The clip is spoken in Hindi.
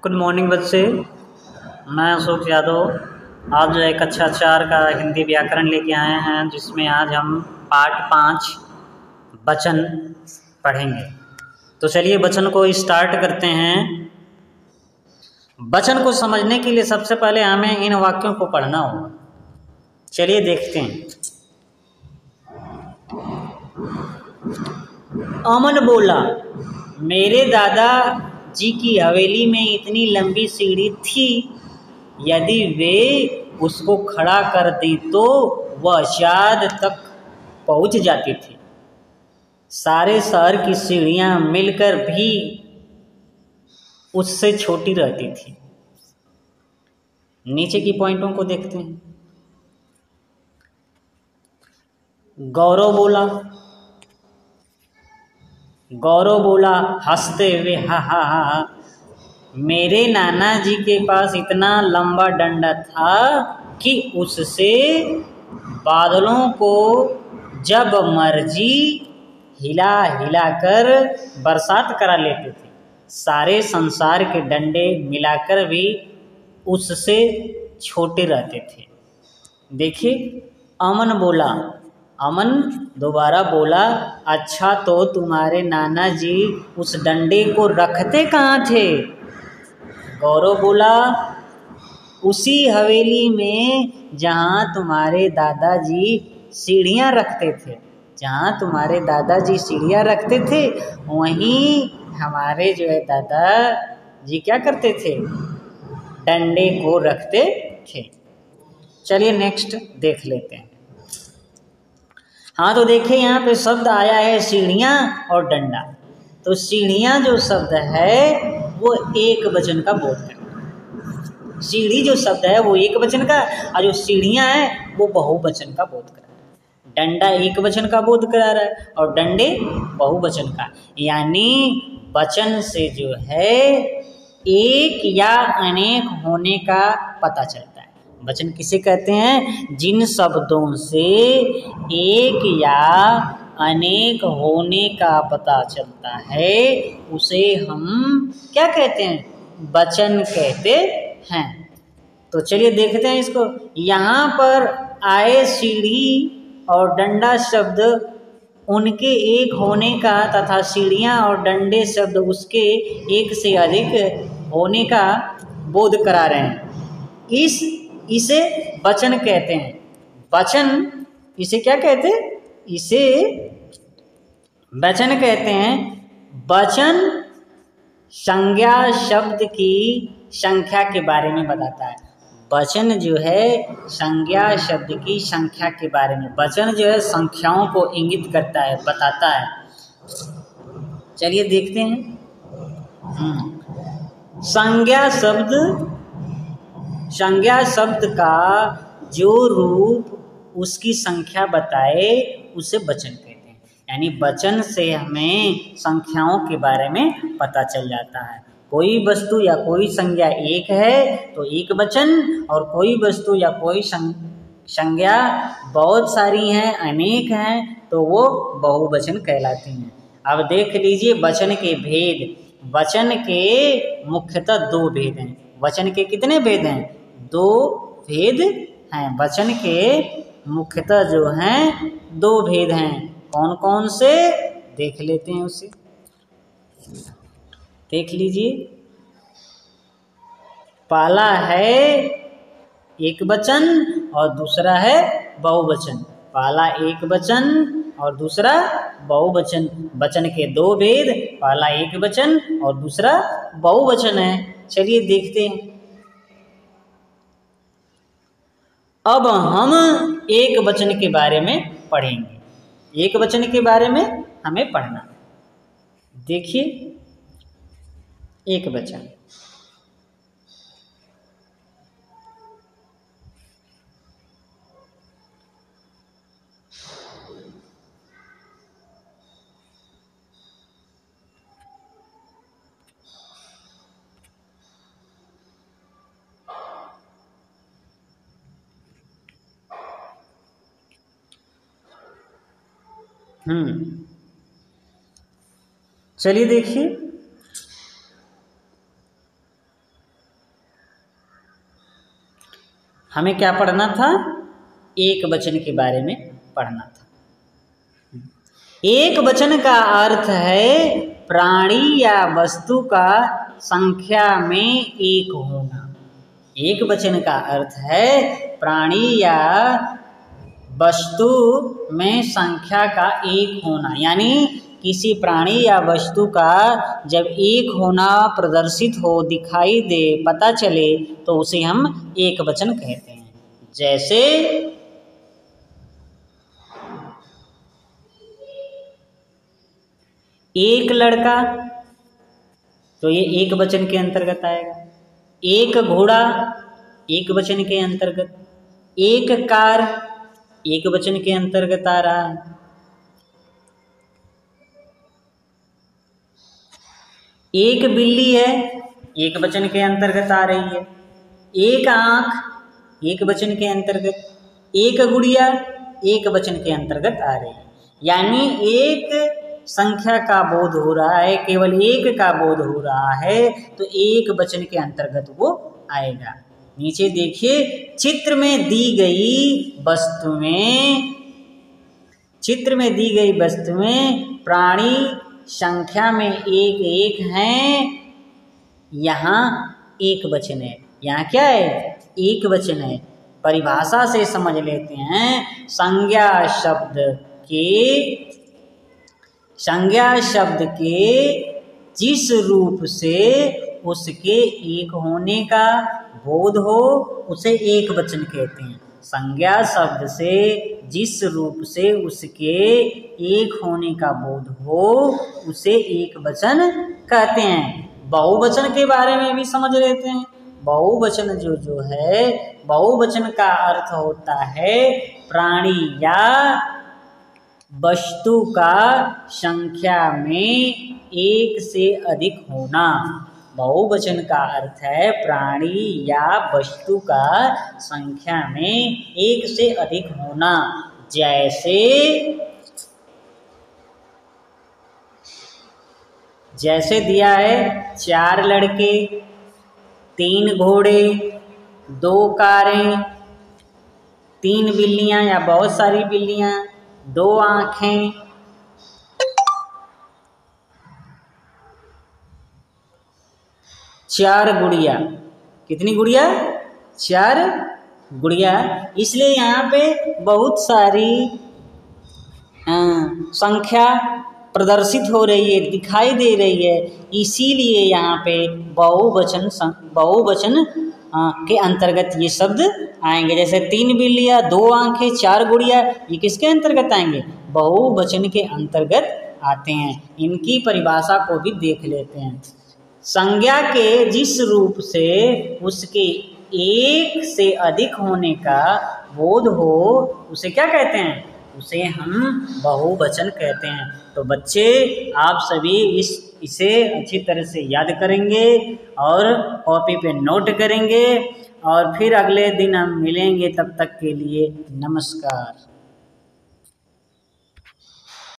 गुड मॉर्निंग बच्चे। मैं अशोक यादव आज एक कक्षा 4 का हिंदी व्याकरण लेके आए हैं, जिसमें आज हम पार्ट 5 वचन पढ़ेंगे। तो चलिए वचन को स्टार्ट करते हैं। वचन को समझने के लिए सबसे पहले हमें इन वाक्यों को पढ़ना होगा। चलिए देखते हैं। अमन बोला, मेरे दादा जी की हवेली में इतनी लंबी सीढ़ी थी, यदि वे उसको खड़ा कर दें तो वह शायद तक पहुंच जाती थी। सारे शहर की सीढ़ियां मिलकर भी उससे छोटी रहती थी। नीचे की पॉइंटों को देखते हैं। गौरव बोला हंसते हुए, हा हा हा, मेरे नाना जी के पास इतना लंबा डंडा था कि उससे बादलों को जब मर्जी हिला हिला कर बरसात करा लेते थे। सारे संसार के डंडे मिलाकर भी उससे छोटे रहते थे। देखिए, अमन दोबारा बोला, अच्छा तो तुम्हारे नाना जी उस डंडे को रखते कहाँ थे? गौरव बोला, उसी हवेली में जहाँ तुम्हारे दादाजी सीढ़ियाँ रखते थे। जहाँ तुम्हारे दादाजी सीढ़ियाँ रखते थे, वहीं हमारे जो है दादाजी क्या करते थे? डंडे को रखते थे। चलिए नेक्स्ट देख लेते हैं। हाँ, तो देखिए यहाँ पे शब्द आया है सीढ़ियाँ और डंडा। तो सीढ़ियाँ जो शब्द है वो एक वचन का बोध करता है। सीढ़ी जो शब्द है वो एक वचन का, और जो सीढ़ियाँ हैं वो बहुवचन का बोध करा रहा है। डंडा एक वचन का बोध करा रहा है और डंडे बहुवचन का। यानी वचन से जो है एक या अनेक होने का पता चलता है। वचन किसे कहते हैं? जिन शब्दों से एक या अनेक होने का पता चलता है उसे हम क्या कहते हैं? वचन कहते हैं। तो चलिए देखते हैं इसको। यहाँ पर आए सीढ़ी और डंडा शब्द उनके एक होने का तथा सीढ़ियाँ और डंडे शब्द उसके एक से अधिक होने का बोध करा रहे हैं। इसे वचन कहते हैं। वचन इसे क्या कहते हैं? इसे वचन कहते हैं। वचन संज्ञा शब्द की संख्या के बारे में बताता है। वचन जो है संज्ञा शब्द की संख्या के बारे में, वचन जो है संख्याओं को इंगित करता है, बताता है। चलिए देखते हैं। संज्ञा शब्द का जो रूप उसकी संख्या बताए उसे वचन कहते हैं। यानी वचन से हमें संख्याओं के बारे में पता चल जाता है। कोई वस्तु या कोई संज्ञा एक है तो एक वचन, और कोई वस्तु या कोई संज्ञा बहुत सारी हैं, अनेक हैं, तो वो बहुवचन कहलाती हैं। अब देख लीजिए वचन के भेद। वचन के मुख्यतः दो भेद हैं। वचन के कितने भेद हैं? दो भेद हैं। वचन के मुख्यतः जो हैं दो भेद हैं। कौन कौन से? देख लेते हैं उसे। देख लीजिए। पहला है एक वचन और दूसरा है बहुवचन। पहला एक वचन और दूसरा बहुवचन। वचन के दो भेद, पहला एक वचन और दूसरा बहुवचन है। चलिए देखते हैं। अब हम एक वचन के बारे में पढ़ेंगे। एक वचन के बारे में हमें पढ़ना। देखिए एक वचन। चलिए देखिए। हमें क्या पढ़ना था? एक वचन के बारे में पढ़ना था। एक वचन का अर्थ है प्राणी या वस्तु का संख्या में एक होना। एक वचन का अर्थ है प्राणी या वस्तु में संख्या का एक होना, यानी किसी प्राणी या वस्तु का जब एक होना प्रदर्शित हो, दिखाई दे, पता चले, तो उसे हम एक वचन कहते हैं। जैसे एक लड़का, तो ये एक वचन के अंतर्गत आएगा। एक घोड़ा एक वचन के अंतर्गत। एक कार एक वचन के अंतर्गत आ रहा है। एक बिल्ली है एक वचन के अंतर्गत आ रही है। एक आंख एक वचन के अंतर्गत। एक गुड़िया एक वचन के अंतर्गत आ रही है। यानी एक संख्या का बोध हो रहा है, केवल एक का बोध हो रहा है, तो एक वचन के अंतर्गत वो आएगा। नीचे देखिए, चित्र में दी गई वस्तु में प्राणी संख्या में एक एक हैं। यहाँ एक वचन है। यहाँ क्या है? एक वचन है। परिभाषा से समझ लेते हैं। संज्ञा शब्द के जिस रूप से उसके एक होने का बोध हो उसे एक वचन कहते हैं। संज्ञा शब्द से जिस रूप से उसके एक होने का बोध हो उसे एक वचन कहते हैं। बहुवचन के बारे में भी समझ लेते हैं। बहुवचन जो है, बहुवचन का अर्थ होता है प्राणी या वस्तु का संख्या में एक से अधिक होना। बहुवचन का अर्थ है प्राणी या वस्तु का संख्या में एक से अधिक होना। जैसे दिया है 4 लड़के, 3 घोड़े, 2 कारें, 3 बिल्लियां या बहुत सारी बिल्लियां, 2 आंखें, 4 गुड़िया। कितनी गुड़िया? 4 गुड़िया। इसलिए यहाँ पे बहुत सारी संख्या प्रदर्शित हो रही है, दिखाई दे रही है। इसीलिए यहाँ पे बहुवचन के अंतर्गत ये शब्द आएंगे। जैसे 3 बिल्लियाँ, 2 आंखें, 4 गुड़िया, ये किसके अंतर्गत आएंगे? बहुवचन के अंतर्गत आते हैं। इनकी परिभाषा को भी देख लेते हैं। संज्ञा के जिस रूप से उसके एक से अधिक होने का बोध हो उसे क्या कहते हैं? उसे हम बहुवचन कहते हैं। तो बच्चे, आप सभी इसे अच्छी तरह से याद करेंगे और कॉपी पे नोट करेंगे, और फिर अगले दिन हम मिलेंगे। तब तक के लिए नमस्कार।